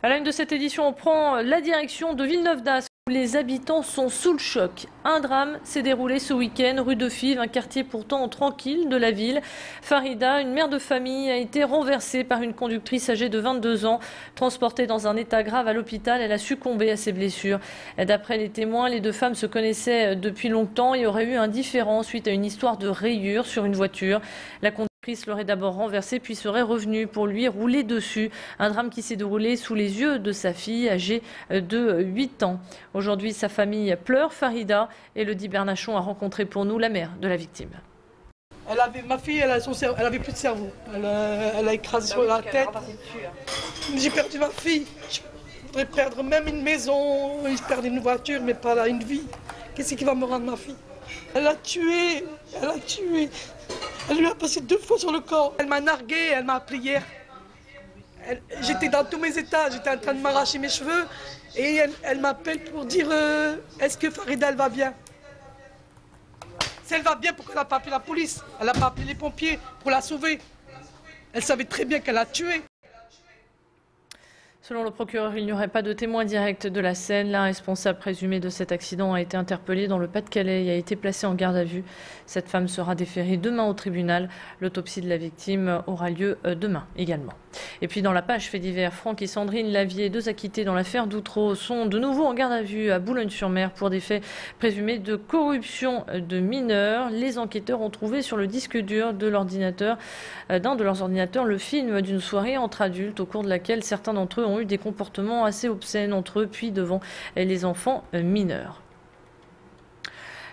À la une de cette édition, on prend la direction de Villeneuve-d'Ascq où les habitants sont sous le choc. Un drame s'est déroulé ce week-end rue de Fives, un quartier pourtant tranquille de la ville. Farida, une mère de famille, a été renversée par une conductrice âgée de 22 ans. Transportée dans un état grave à l'hôpital, elle a succombé à ses blessures. D'après les témoins, les deux femmes se connaissaient depuis longtemps et auraient eu un différend suite à une histoire de rayures sur une voiture. La conductrice l'aurait d'abord renversé puis serait revenue pour lui rouler dessus. Un drame qui s'est déroulé sous les yeux de sa fille âgée de 8 ans. Aujourd'hui, sa famille pleure. Farida, Elodie Bernachon a rencontré pour nous la mère de la victime. Ma fille, elle avait plus de cerveau. Elle a écrasé sur la tête. J'ai perdu ma fille. Je voudrais perdre même une maison. Je perds une voiture, mais pas là, une vie. Qu'est-ce qui va me rendre ma fille? Elle a tué. Elle a tué. Elle lui a passé 2 fois sur le corps. Elle m'a nargué, elle m'a appelé hier. J'étais dans tous mes états, j'étais en train de m'arracher mes cheveux. Et elle m'appelle pour dire est-ce que Farida, elle va bien? Si elle va bien, pourquoi elle n'a pas appelé la police? Elle n'a pas appelé les pompiers pour la sauver. Elle savait très bien qu'elle a tué. Selon le procureur, il n'y aurait pas de témoin direct de la scène. L'un responsable présumé de cet accident a été interpellé dans le Pas-de-Calais et a été placé en garde à vue. Cette femme sera déférée demain au tribunal. L'autopsie de la victime aura lieu demain également. Et puis dans la page fait divers, Franck et Sandrine Lavier, 2 acquittés dans l'affaire d'Outreau, sont de nouveau en garde à vue à Boulogne-sur-Mer pour des faits présumés de corruption de mineurs. Les enquêteurs ont trouvé sur le disque dur de l'ordinateur, d'un de leurs ordinateurs, le film d'une soirée entre adultes au cours de laquelle certains d'entre eux ont eu des comportements assez obscènes entre eux puis devant les enfants mineurs.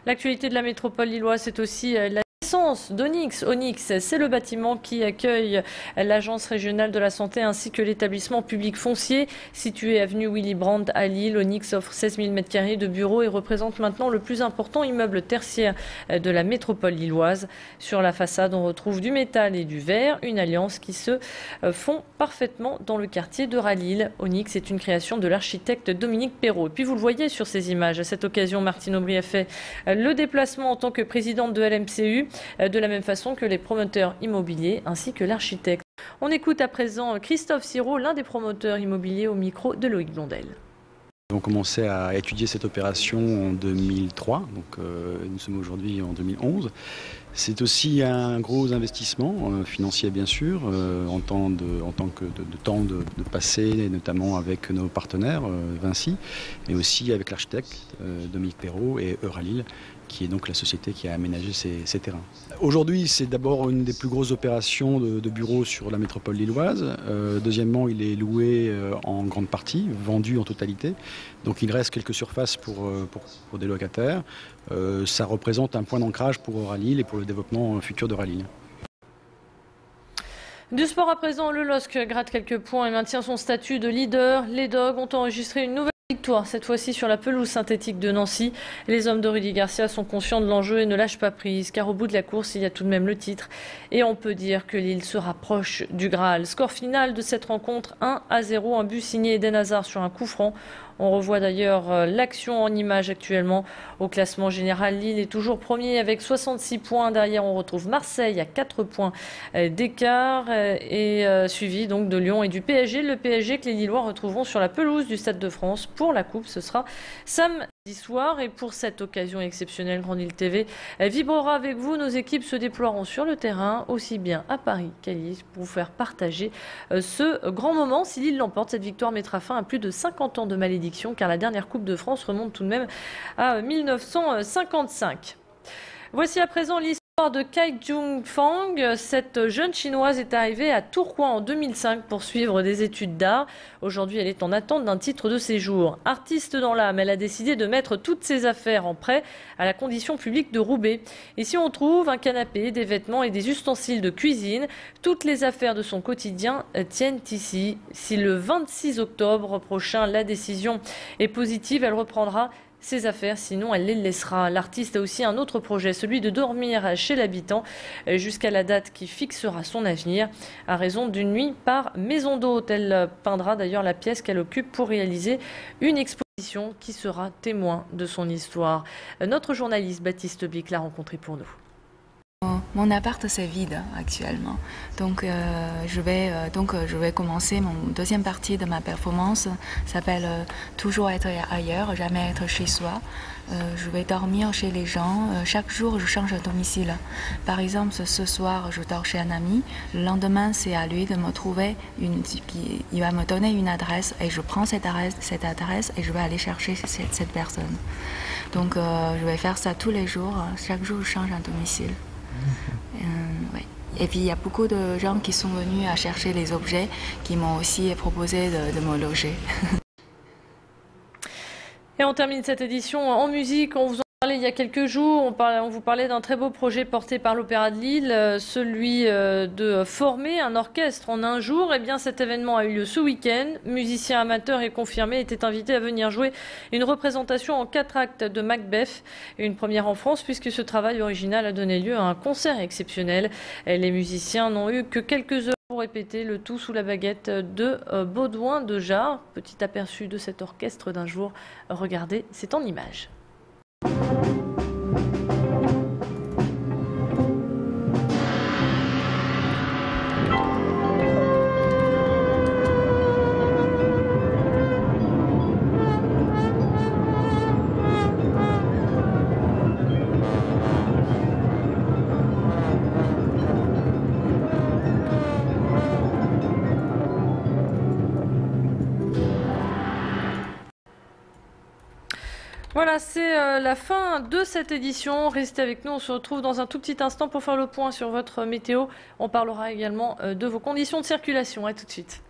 L'actualité de la métropole lilloise, c'est aussi la naissance d'Onyx. Onyx, c'est le bâtiment qui accueille l'Agence régionale de la santé ainsi que l'établissement public foncier situé avenue Willy Brandt à Lille. Onyx offre 16 000 m² de bureaux et représente maintenant le plus important immeuble tertiaire de la métropole lilloise. Sur la façade, on retrouve du métal et du verre, une alliance qui se font parfaitement dans le quartier de Ralil. Onyx est une création de l'architecte Dominique Perrault. Et puis vous le voyez sur ces images, à cette occasion, Martine Aubry a fait le déplacement en tant que présidente de LMCU, de la même façon que les promoteurs immobiliers ainsi que l'architecte. On écoute à présent Christophe Sirot, l'un des promoteurs immobiliers, au micro de Loïc Blondel. Nous avons commencé à étudier cette opération en 2003, donc nous sommes aujourd'hui en 2011. C'est aussi un gros investissement financier bien sûr, en tant que de temps de passer, notamment avec nos partenaires Vinci, mais aussi avec l'architecte Dominique Perrault et Euralil, qui est donc la société qui a aménagé ces terrains. Aujourd'hui, c'est d'abord une des plus grosses opérations de bureaux sur la métropole lilloise. Deuxièmement, il est loué en grande partie, vendu en totalité. Donc il reste quelques surfaces pour des locataires. Ça représente un point d'ancrage pour Euralil et pour le développement futur d'Euralil. Du sport à présent, le LOSC gratte quelques points et maintient son statut de leader. Les Dogs ont enregistré une nouvelle victoire, cette fois-ci sur la pelouse synthétique de Nancy. Les hommes de Rudy Garcia sont conscients de l'enjeu et ne lâchent pas prise, car au bout de la course, il y a tout de même le titre. Et on peut dire que Lille se rapproche du Graal. Score final de cette rencontre, 1-0, un but signé Eden Hazard sur un coup franc. On revoit d'ailleurs l'action en image actuellement. Au classement général, Lille est toujours premier avec 66 points. Derrière, on retrouve Marseille à 4 points d'écart et suivi donc de Lyon et du PSG. Le PSG que les Lillois retrouveront sur la pelouse du Stade de France pour la Coupe. Ce sera samedi soir et pour cette occasion exceptionnelle, Grand Lille TV vibrera avec vous. Nos équipes se déploieront sur le terrain, aussi bien à Paris qu'à Lille, pour vous faire partager ce grand moment. Si Lille l'emporte, cette victoire mettra fin à plus de 50 ans de malédiction, car la dernière Coupe de France remonte tout de même à 1955. Voici à présent l'histoire de Cai Jung-Fang. Cette jeune chinoise est arrivée à Tourcoing en 2005 pour suivre des études d'art. Aujourd'hui, elle est en attente d'un titre de séjour. Artiste dans l'âme, elle a décidé de mettre toutes ses affaires en prêt à la condition publique de Roubaix. Ici, on trouve un canapé, des vêtements et des ustensiles de cuisine. Toutes les affaires de son quotidien tiennent ici. Si le 26 octobre prochain, la décision est positive, elle reprendra ses affaires, sinon elle les laissera. L'artiste a aussi un autre projet, celui de dormir chez l'habitant jusqu'à la date qui fixera son avenir, à raison d'une nuit par maison d'hôte. Elle peindra d'ailleurs la pièce qu'elle occupe pour réaliser une exposition qui sera témoin de son histoire. Notre journaliste Baptiste Bic l'a rencontré pour nous. Mon appart c'est vide actuellement, donc je vais commencer mon deuxième partie de ma performance, s'appelle toujours être ailleurs, jamais être chez soi. Je vais dormir chez les gens, chaque jour je change de domicile. Par exemple ce soir je dors chez un ami, le lendemain c'est à lui de me trouver, il va me donner une adresse et je prends cette adresse et je vais aller chercher cette personne. Donc je vais faire ça tous les jours, chaque jour je change un domicile. Ouais. Et puis il y a beaucoup de gens qui sont venus à chercher les objets, qui m'ont aussi proposé de me loger. Et on termine cette édition en musique. On vous en parlait il y a quelques jours. On vous parlait d'un très beau projet porté par l'Opéra de Lille, celui de former un orchestre en un jour. Eh bien, cet événement a eu lieu ce week-end. Musiciens amateurs et confirmés étaient invités à venir jouer une représentation en 4 actes de Macbeth. Une première en France puisque ce travail original a donné lieu à un concert exceptionnel. Et les musiciens n'ont eu que quelques heures pour répéter le tout sous la baguette de Baudouin de Jars. Petit aperçu de cet orchestre d'un jour. Regardez, c'est en images. Voilà, c'est la fin de cette édition. Restez avec nous, on se retrouve dans un tout petit instant pour faire le point sur votre météo. On parlera également de vos conditions de circulation. À tout de suite.